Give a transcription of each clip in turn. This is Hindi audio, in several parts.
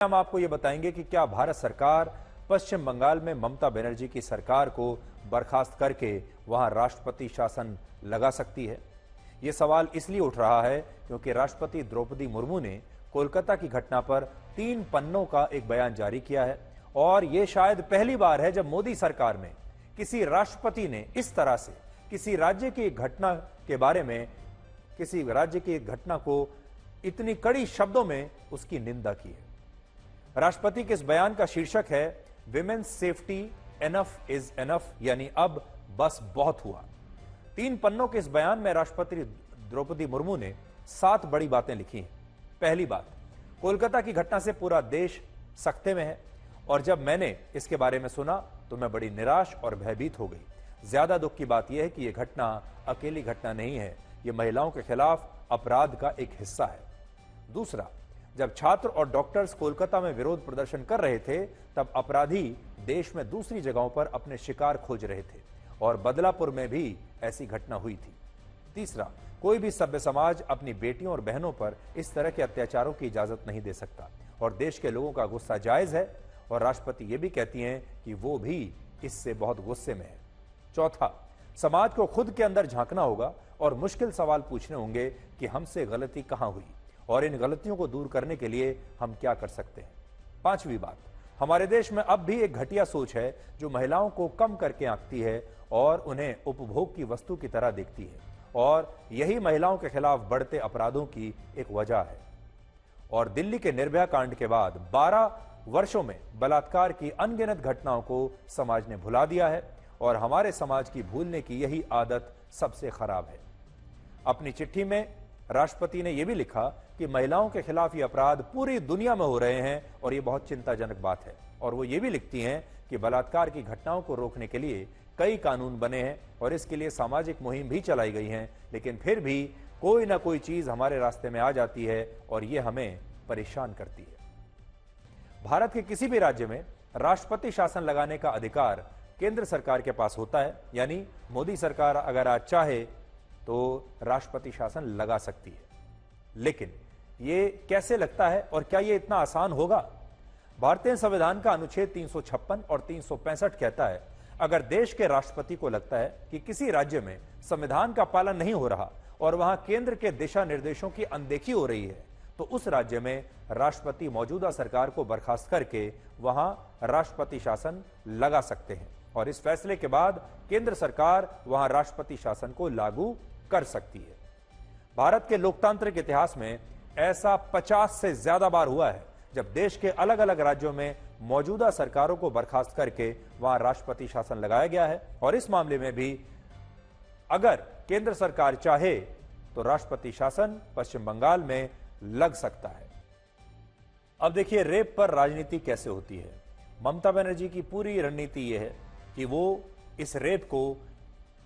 हम आपको ये बताएंगे कि क्या भारत सरकार पश्चिम बंगाल में ममता बनर्जी की सरकार को बर्खास्त करके वहां राष्ट्रपति शासन लगा सकती है। यह सवाल इसलिए उठ रहा है क्योंकि राष्ट्रपति द्रौपदी मुर्मू ने कोलकाता की घटना पर 3 पन्नों का एक बयान जारी किया है और यह शायद पहली बार है जब मोदी सरकार में किसी राष्ट्रपति ने इस तरह से किसी राज्य की घटना के बारे में, किसी राज्य की घटना को इतनी कड़ी शब्दों में उसकी निंदा की है। राष्ट्रपति के इस बयान का शीर्षक है women's safety enough is enough, यानी अब बस बहुत हुआ। 3 पन्नों के इस बयान में राष्ट्रपति द्रौपदी मुर्मू ने 7 बड़ी बातें लिखी हैं। पहली बात, कोलकाता की घटना से पूरा देश सख्ते में है और जब मैंने इसके बारे में सुना तो मैं बड़ी निराश और भयभीत हो गई। ज्यादा दुख की बात यह है कि यह घटना अकेली घटना नहीं है, यह महिलाओं के खिलाफ अपराध का एक हिस्सा है। दूसरा, जब छात्र और डॉक्टर्स कोलकाता में विरोध प्रदर्शन कर रहे थे तब अपराधी देश में दूसरी जगहों पर अपने शिकार खोज रहे थे और बदलापुर में भी ऐसी घटना हुई थी। तीसरा, कोई भी सभ्य समाज अपनी बेटियों और बहनों पर इस तरह के अत्याचारों की इजाजत नहीं दे सकता और देश के लोगों का गुस्सा जायज है और राष्ट्रपति ये भी कहती हैं कि वो भी इससे बहुत गुस्से में है। चौथा, समाज को खुद के अंदर झांकना होगा और मुश्किल सवाल पूछने होंगे कि हमसे गलती कहां हुई और इन गलतियों को दूर करने के लिए हम क्या कर सकते हैं। पांचवी बात, हमारे देश में अब भी एक घटिया सोच है जो महिलाओं को कम करके आंकती है और उन्हें उपभोग की वस्तु की तरह देखती है और यही महिलाओं के खिलाफ बढ़ते अपराधों की एक वजह है। और दिल्ली के निर्भया कांड के बाद 12 वर्षों में बलात्कार की अनगिनत घटनाओं को समाज ने भुला दिया है और हमारे समाज की भूलने की यही आदत सबसे खराब है। अपनी चिट्ठी में राष्ट्रपति ने यह भी लिखा कि महिलाओं के खिलाफ ये अपराध पूरी दुनिया में हो रहे हैं और ये बहुत चिंताजनक बात है। और वो ये भी लिखती हैं कि बलात्कार की घटनाओं को रोकने के लिए कई कानून बने हैं और इसके लिए सामाजिक मुहिम भी चलाई गई हैं, लेकिन फिर भी कोई ना कोई चीज हमारे रास्ते में आ जाती है और ये हमें परेशान करती है। भारत के किसी भी राज्य में राष्ट्रपति शासन लगाने का अधिकार केंद्र सरकार के पास होता है, यानी मोदी सरकार अगर आज चाहे तो राष्ट्रपति शासन लगा सकती है। लेकिन ये कैसे लगता है और क्या ये इतना आसान होगा? भारतीय संविधान का अनुच्छेद 356 और 365 कहता है, अगर देश के राष्ट्रपति को लगता है कि किसी राज्य में संविधान का पालन नहीं हो रहा और वहां केंद्र के दिशा निर्देशों की अनदेखी हो रही है तो उस राज्य में राष्ट्रपति मौजूदा सरकार को बर्खास्त करके वहां राष्ट्रपति शासन लगा सकते हैं और इस फैसले के बाद केंद्र सरकार वहां राष्ट्रपति शासन को लागू कर सकती है। भारत के लोकतांत्रिक इतिहास में ऐसा 50 से ज्यादा बार हुआ है जब देश के अलग अलग राज्यों में मौजूदा सरकारों को बर्खास्त करके वहां राष्ट्रपति शासन लगाया गया है और इस मामले में भी अगर केंद्र सरकार चाहे तो राष्ट्रपति शासन पश्चिम बंगाल में लग सकता है। अब देखिए रेप पर राजनीति कैसे होती है। ममता बनर्जी की पूरी रणनीति यह है कि वो इस रेप को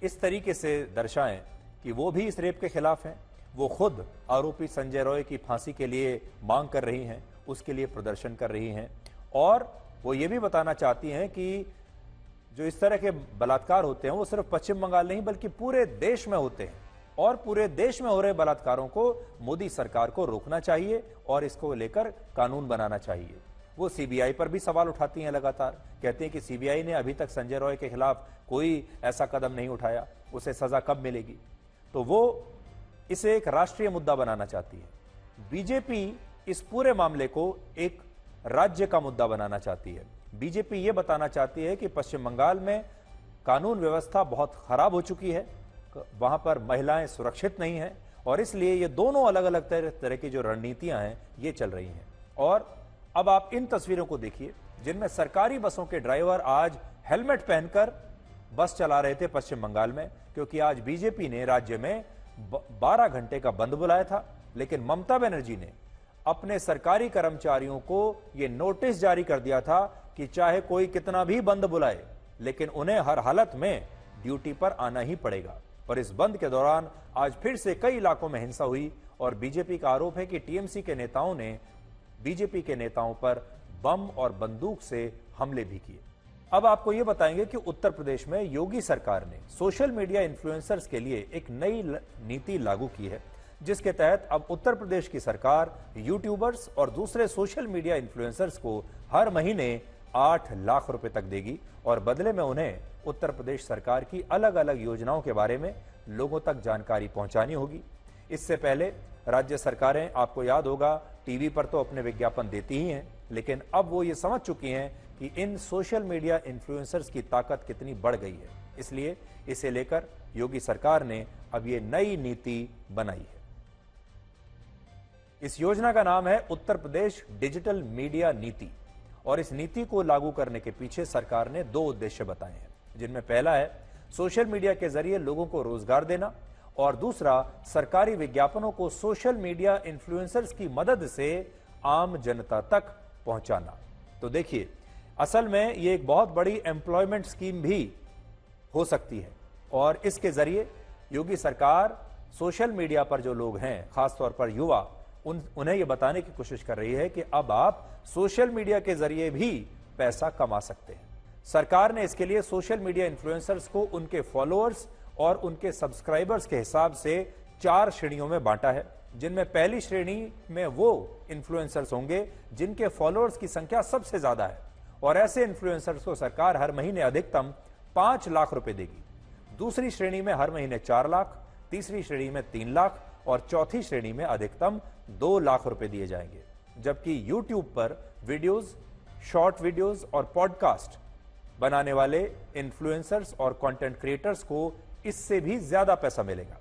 इस तरीके से दर्शाएं कि वो भी इस रेप के खिलाफ हैं। वो खुद आरोपी संजय रॉय की फांसी के लिए मांग कर रही हैं, उसके लिए प्रदर्शन कर रही हैं और वो ये भी बताना चाहती हैं कि जो इस तरह के बलात्कार होते हैं वो सिर्फ पश्चिम बंगाल नहीं बल्कि पूरे देश में होते हैं और पूरे देश में हो रहे बलात्कारों को मोदी सरकार को रोकना चाहिए और इसको लेकर कानून बनाना चाहिए। वो सीबीआई पर भी सवाल उठाती हैं लगातार, कहते हैं कि सीबीआई ने अभी तक संजय रॉय के खिलाफ कोई ऐसा कदम नहीं उठाया, उसे सजा कब मिलेगी। तो वो इसे एक राष्ट्रीय मुद्दा बनाना चाहती है। बीजेपी इस पूरे मामले को एक राज्य का मुद्दा बनाना चाहती है। बीजेपी यह बताना चाहती है कि पश्चिम बंगाल में कानून व्यवस्था बहुत खराब हो चुकी है, वहां पर महिलाएं सुरक्षित नहीं हैं और इसलिए ये दोनों अलग अलग तरह की जो रणनीतियां हैं ये चल रही हैं। और अब आप इन तस्वीरों को देखिए जिनमें सरकारी बसों के ड्राइवर आज हेलमेट पहनकर बस चला रहे थे पश्चिम बंगाल में, क्योंकि आज बीजेपी ने राज्य में 12 घंटे का बंद बुलाया था। लेकिन ममता बनर्जी ने अपने सरकारी कर्मचारियों को यह नोटिस जारी कर दिया था कि चाहे कोई कितना भी बंद बुलाए लेकिन उन्हें हर हालत में ड्यूटी पर आना ही पड़ेगा। और इस बंद के दौरान आज फिर से कई इलाकों में हिंसा हुई और बीजेपी का आरोप है कि टीएमसी के नेताओं ने बीजेपी के नेताओं पर बम और बंदूक से हमले भी किए। अब आपको यह बताएंगे कि उत्तर प्रदेश में योगी सरकार ने सोशल मीडिया इन्फ्लुएंसर्स के लिए एक नई नीति लागू की है जिसके तहत अब उत्तर प्रदेश की सरकार यूट्यूबर्स और दूसरे सोशल मीडिया इन्फ्लुएंसर्स को हर महीने 8 लाख रुपए तक देगी और बदले में उन्हें उत्तर प्रदेश सरकार की अलग अलग योजनाओं के बारे में लोगों तक जानकारी पहुंचानी होगी। इससे पहले राज्य सरकारें, आपको याद होगा, टीवी पर तो अपने विज्ञापन देती ही हैं, लेकिन अब वो ये समझ चुकी हैं कि इन सोशल मीडिया इन्फ्लुएंसर्स की ताकत कितनी बढ़ गई है। इसलिए इसे लेकर योगी सरकार ने अब ये नई नीति बनाई है। इस योजना का नाम है उत्तर प्रदेश डिजिटल मीडिया नीति और इस नीति को लागू करने के पीछे सरकार ने 2 उद्देश्य बताए हैं, जिनमें पहला है सोशल मीडिया के जरिए लोगों को रोजगार देना और दूसरा सरकारी विज्ञापनों को सोशल मीडिया इन्फ्लुएंसर्स की मदद से आम जनता तक पहुंचाना। तो देखिए, असल में ये एक बहुत बड़ी एम्प्लॉयमेंट स्कीम भी हो सकती है और इसके जरिए योगी सरकार सोशल मीडिया पर जो लोग हैं, खासतौर पर युवा, उन्हें यह बताने की कोशिश कर रही है कि अब आप सोशल मीडिया के जरिए भी पैसा कमा सकते हैं। सरकार ने इसके लिए सोशल मीडिया इन्फ्लुएंसर्स को उनके फॉलोअर्स और उनके सब्सक्राइबर्स के हिसाब से 4 श्रेणियों में बांटा है, जिनमें पहली श्रेणी में वो इन्फ्लुएंसर्स होंगे जिनके फॉलोअर्स की संख्या सबसे ज्यादा है और ऐसे इन्फ्लुएंसर्स को सरकार हर महीने अधिकतम 5 लाख रुपए देगी। दूसरी श्रेणी में हर महीने 4 लाख, तीसरी श्रेणी में 3 लाख और चौथी श्रेणी में अधिकतम 2 लाख रुपए दिए जाएंगे। जबकि YouTube पर वीडियोस, शॉर्ट वीडियोस और पॉडकास्ट बनाने वाले इन्फ्लुएंसर्स और कंटेंट क्रिएटर्स को इससे भी ज्यादा पैसा मिलेगा।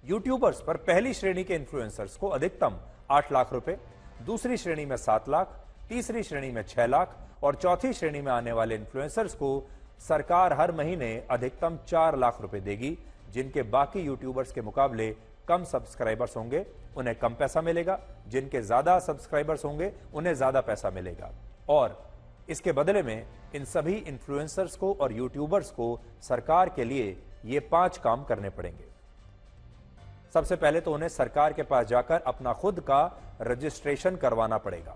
यूट्यूबर्स पर पहली श्रेणी के इन्फ्लुएंसर्स को अधिकतम 8 लाख रुपए, दूसरी श्रेणी में 7 लाख, तीसरी श्रेणी में 6 लाख और चौथी श्रेणी में आने वाले इन्फ्लुएंसर्स को सरकार हर महीने अधिकतम 4 लाख रुपए देगी। जिनके बाकी यूट्यूबर्स के मुकाबले कम सब्सक्राइबर्स होंगे उन्हें कम पैसा मिलेगा, जिनके ज्यादा सब्सक्राइबर्स होंगे उन्हें ज्यादा पैसा मिलेगा और इसके बदले में इन सभी इन्फ्लुएंसर्स को और यूट्यूबर्स को सरकार के लिए ये 5 काम करने पड़ेंगे। सबसे पहले तो उन्हें सरकार के पास जाकर अपना खुद का रजिस्ट्रेशन करवाना पड़ेगा।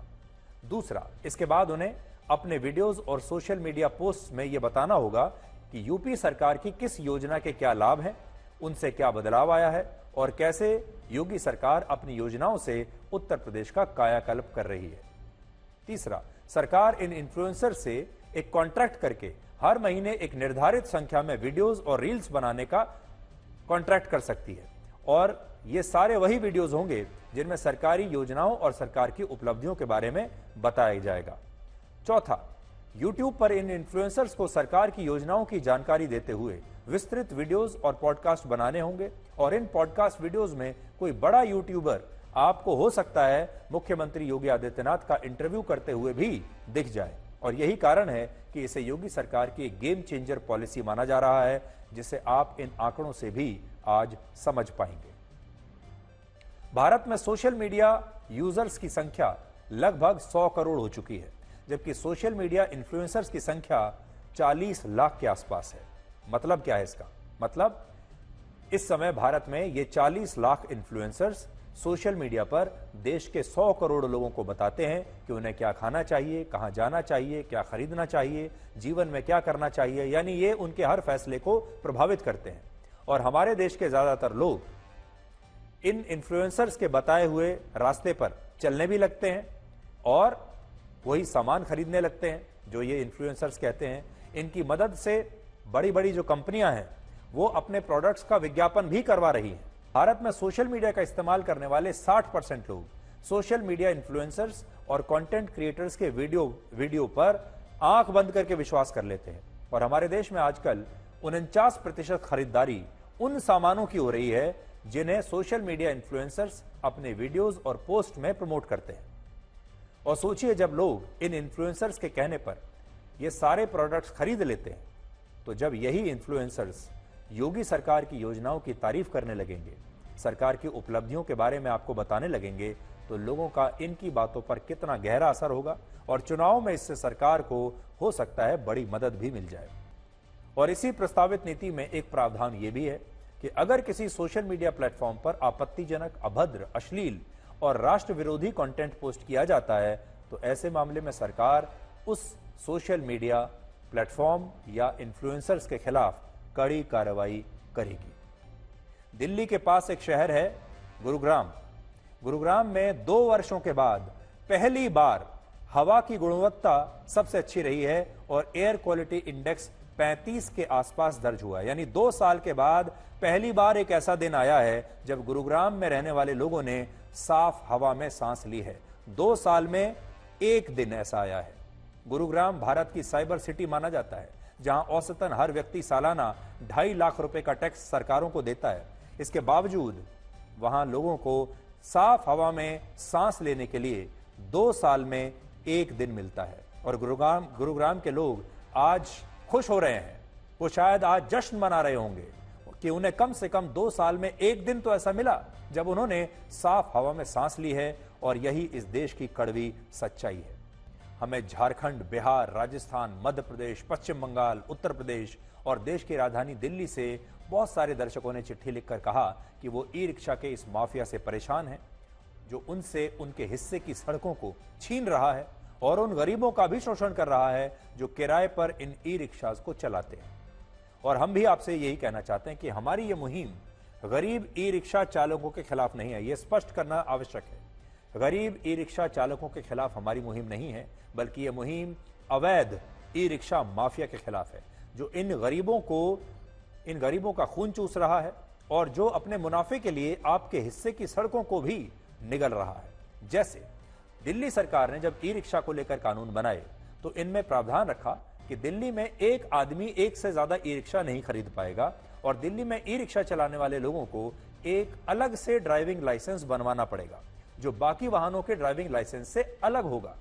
दूसरा, इसके बाद उन्हें अपने वीडियोस और सोशल मीडिया पोस्ट में यह बताना होगा कि यूपी सरकार की किस योजना के क्या लाभ हैं, उनसे क्या बदलाव आया है और कैसे योगी सरकार अपनी योजनाओं से उत्तर प्रदेश का कायाकल्प कर रही है। तीसरा, सरकार इन इन्फ्लुएंसर से एक कॉन्ट्रैक्ट करके हर महीने एक निर्धारित संख्या में वीडियोस और रील्स बनाने का कॉन्ट्रैक्ट कर सकती है और ये सारे वही वीडियोस होंगे जिनमें सरकारी योजनाओं और सरकार की उपलब्धियों के बारे में बताया जाएगा। चौथा, YouTube पर इन इन्फ्लुएंसर्स को सरकार की योजनाओं की जानकारी देते हुए विस्तृत वीडियोस और पॉडकास्ट बनाने होंगे और इन पॉडकास्ट वीडियोस में कोई बड़ा यूट्यूबर आपको हो सकता है मुख्यमंत्री योगी आदित्यनाथ का इंटरव्यू करते हुए भी दिख जाए और यही कारण है कि इसे योगी सरकार की एक गेम चेंजर पॉलिसी माना जा रहा है, जिसे आप इन आंकड़ों से भी आज समझ पाएंगे। भारत में सोशल मीडिया यूजर्स की संख्या लगभग 100 करोड़ हो चुकी है, जबकि सोशल मीडिया इन्फ्लुएंसर्स की संख्या 40 लाख के आसपास है। मतलब क्या है इसका? मतलब इस समय भारत में ये 40 लाख इन्फ्लुएंसर्स सोशल मीडिया पर देश के 100 करोड़ लोगों को बताते हैं कि उन्हें क्या खाना चाहिए, कहां जाना चाहिए, क्या खरीदना चाहिए, जीवन में क्या करना चाहिए, यानी ये उनके हर फैसले को प्रभावित करते हैं। और हमारे देश के ज्यादातर लोग इन इन्फ्लुएंसर्स के बताए हुए रास्ते पर चलने भी लगते हैं और वही सामान खरीदने लगते हैं जो ये इन्फ्लुएंसर्स कहते हैं। इनकी मदद से बड़ी बड़ी जो कंपनियां हैं वो अपने प्रोडक्ट्स का विज्ञापन भी करवा रही हैं। भारत में सोशल मीडिया का इस्तेमाल करने वाले 60% लोग सोशल मीडिया इन्फ्लुएंसर्स और कंटेंट क्रिएटर्स के वीडियो पर आंख बंद करके विश्वास कर लेते हैं और हमारे देश में आजकल 49% खरीदारी उन सामानों की हो रही है जिन्हें सोशल मीडिया इन्फ्लुएंसर्स अपने वीडियोस और पोस्ट में प्रमोट करते हैं। और सोचिए, जब लोग इन इन्फ्लुएंसर्स के कहने पर ये सारे प्रोडक्ट्स खरीद लेते हैं तो जब यही इन्फ्लुएंसर्स योगी सरकार की योजनाओं की तारीफ करने लगेंगे, सरकार की उपलब्धियों के बारे में आपको बताने लगेंगे, तो लोगों का इनकी बातों पर कितना गहरा असर होगा और चुनाव में इससे सरकार को हो सकता है बड़ी मदद भी मिल जाए। और इसी प्रस्तावित नीति में एक प्रावधान यह भी है कि अगर किसी सोशल मीडिया प्लेटफॉर्म पर आपत्तिजनक, अभद्र, अश्लील और राष्ट्र विरोधी कंटेंट पोस्ट किया जाता है तो ऐसे मामले में सरकार उस सोशल मीडिया प्लेटफॉर्म या इन्फ्लुएंसर्स के खिलाफ कड़ी कार्रवाई करेगी। दिल्ली के पास एक शहर है गुरुग्राम में 2 वर्षों के बाद पहली बार हवा की गुणवत्ता सबसे अच्छी रही है और एयर क्वालिटी इंडेक्स 35 के आसपास दर्ज हुआ है। यानी 2 साल के बाद पहली बार एक ऐसा दिन आया है जब गुरुग्राम में रहने वाले लोगों ने साफ हवा में सांस ली है। 2 साल में एक दिन ऐसा आया है। गुरुग्राम भारत की साइबर सिटी माना जाता है, जहां औसतन हर व्यक्ति सालाना 2.5 लाख रुपए का टैक्स सरकारों को देता है। इसके बावजूद वहां लोगों को साफ हवा में सांस लेने के लिए 2 साल में एक दिन मिलता है। और गुरुग्राम के लोग आज खुश हो रहे हैं। वो शायद आज जश्न मना रहे होंगे कि उन्हें कम से कम 2 साल में एक दिन तो ऐसा मिला जब उन्होंने साफ हवा में सांस ली है। और यही इस देश की कड़वी सच्चाई है। हमें झारखंड, बिहार, राजस्थान, मध्य प्रदेश, पश्चिम बंगाल, उत्तर प्रदेश और देश की राजधानी दिल्ली से बहुत सारे दर्शकों ने चिट्ठी लिखकर कहा कि वो ई रिक्शा के इस माफिया से परेशान हैं, जो उनसे उनके हिस्से की सड़कों को छीन रहा है और उन गरीबों का भी शोषण कर रहा है जो किराए पर इन ई रिक्शाज को चलाते हैं। और हम भी आपसे यही कहना चाहते हैं कि हमारी ये मुहिम गरीब ई रिक्शा चालकों के खिलाफ नहीं है। यह स्पष्ट करना आवश्यक है। गरीब ई रिक्शा चालकों के खिलाफ हमारी मुहिम नहीं है, बल्कि यह मुहिम अवैध ई रिक्शा माफिया के खिलाफ है, जो इन गरीबों का खून चूस रहा है और जो अपने मुनाफे के लिए आपके हिस्से की सड़कों को भी निगल रहा है। जैसे दिल्ली सरकार ने जब ई रिक्शा को लेकर कानून बनाए तो इनमें प्रावधान रखा कि दिल्ली में एक आदमी एक से ज्यादा ई रिक्शा नहीं खरीद पाएगा और दिल्ली में ई रिक्शा चलाने वाले लोगों को एक अलग से ड्राइविंग लाइसेंस बनवाना पड़ेगा, जो बाकी वाहनों के ड्राइविंग लाइसेंस से अलग होगा।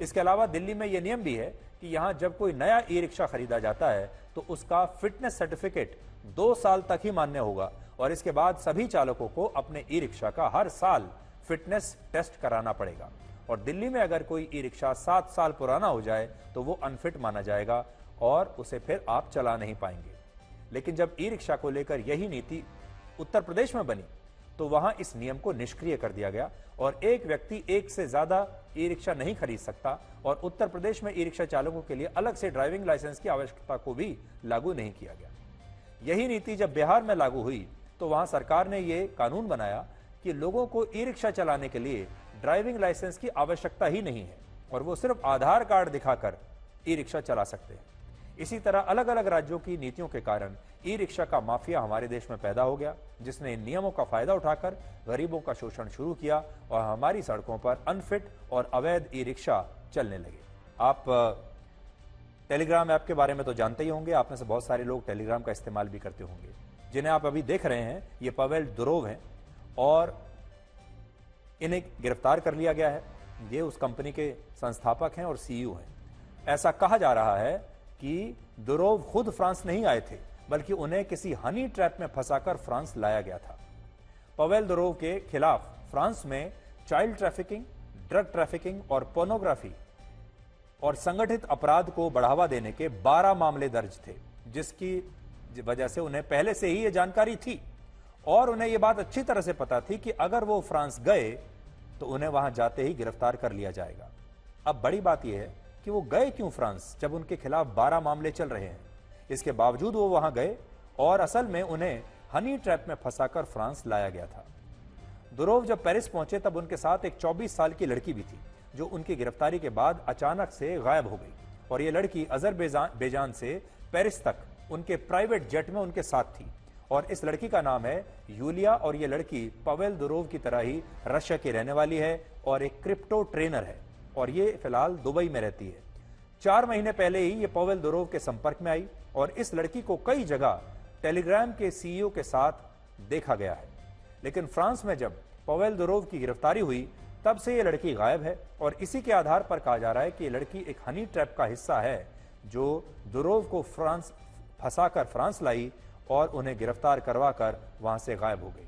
इसके अलावा दिल्ली में यह नियम भी है कि यहां जब कोई नया ई रिक्शा खरीदा जाता है तो उसका फिटनेस सर्टिफिकेट 2 साल तक ही मान्य होगा और इसके बाद सभी चालकों को अपने ई रिक्शा का हर साल फिटनेस टेस्ट कराना पड़ेगा। और दिल्ली में अगर कोई ई रिक्शा 7 साल पुराना हो जाए तो वो अनफिट माना जाएगा और उसे फिर आप चला नहीं पाएंगे। लेकिन जब ई रिक्शा को लेकर यही नीति उत्तर प्रदेश में बनी तो वहां इस नियम को निष्क्रिय कर दिया गया और एक व्यक्ति एक से ज्यादा ई रिक्शा नहीं खरीद सकता और उत्तर प्रदेश में ई रिक्शा चालकों के लिए अलग से ड्राइविंग लाइसेंस की आवश्यकता को भी लागू नहीं किया गया। यही नीति जब बिहार में लागू हुई तो वहां सरकार ने यह कानून बनाया कि लोगों को ई रिक्शा चलाने के लिए ड्राइविंग लाइसेंस की आवश्यकता ही नहीं है और वो सिर्फ आधार कार्ड दिखाकर ई रिक्शा चला सकते हैं। इसी तरह अलग अलग राज्यों की नीतियों के कारण ई रिक्शा का माफिया हमारे देश में पैदा हो गया, जिसने इन नियमों का फायदा उठाकर गरीबों का शोषण शुरू किया और हमारी सड़कों पर अनफिट और अवैध ई रिक्शा चलने लगे। आप टेलीग्राम ऐप के बारे में तो जानते ही होंगे। आप में से बहुत सारे लोग टेलीग्राम का इस्तेमाल भी करते होंगे। जिन्हें आप अभी देख रहे हैं ये पवेल दुरोव हैं और इन्हें गिरफ्तार कर लिया गया है। ये उस कंपनी के संस्थापक हैं और सीईओ हैं। ऐसा कहा जा रहा है कि दुरोव खुद फ्रांस नहीं आए थे, बल्कि उन्हें किसी हनी ट्रैप में फंसाकर फ्रांस लाया गया था। पवेल दुरोव के खिलाफ फ्रांस में चाइल्ड ट्रैफिकिंग, ड्रग ट्रैफिकिंग और पोर्नोग्राफी और संगठित अपराध को बढ़ावा देने के 12 मामले दर्ज थे, जिसकी वजह से उन्हें पहले से ही यह जानकारी थी और उन्हें यह बात अच्छी तरह से पता थी कि अगर वो फ्रांस गए तो उन्हें वहां जाते ही गिरफ्तार कर लिया जाएगा। अब बड़ी बात यह है कि वो गए क्यों फ्रांस, जब उनके खिलाफ 12 मामले चल रहे हैं। इसके बावजूद वो वहां गए और असल में उन्हें हनी ट्रैप में फंसाकर फ्रांस लाया गया था। दुरोव जब पेरिस पहुंचे तब उनके साथ एक 24 साल की लड़की भी थी, जो उनकी गिरफ्तारी के बाद अचानक से गायब हो गई और ये लड़की अजरबैजान से पेरिस तक उनके प्राइवेट जेट में उनके साथ थी। और इस लड़की का नाम है यूलिया और ये लड़की पवेल दुरोव की तरह ही रशिया की रहने वाली है और एक क्रिप्टो ट्रेनर है और ये फिलहाल दुबई में रहती है। 4 महीने पहले ही ये पवेल दुरोव के संपर्क में आई और इस लड़की को कई जगह टेलीग्राम के सीईओ के साथ देखा गया है। लेकिन फ्रांस में जब पवेल दुरोव की गिरफ्तारी हुई तब से ये लड़की गायब है और इसी के आधार पर कहा जा रहा है कि ये लड़की एक हनी ट्रैप का हिस्सा है, जो दुरोव को फंसाकर फ्रांस लाई और उन्हें गिरफ्तार करवाकर वहां से गायब हो गई।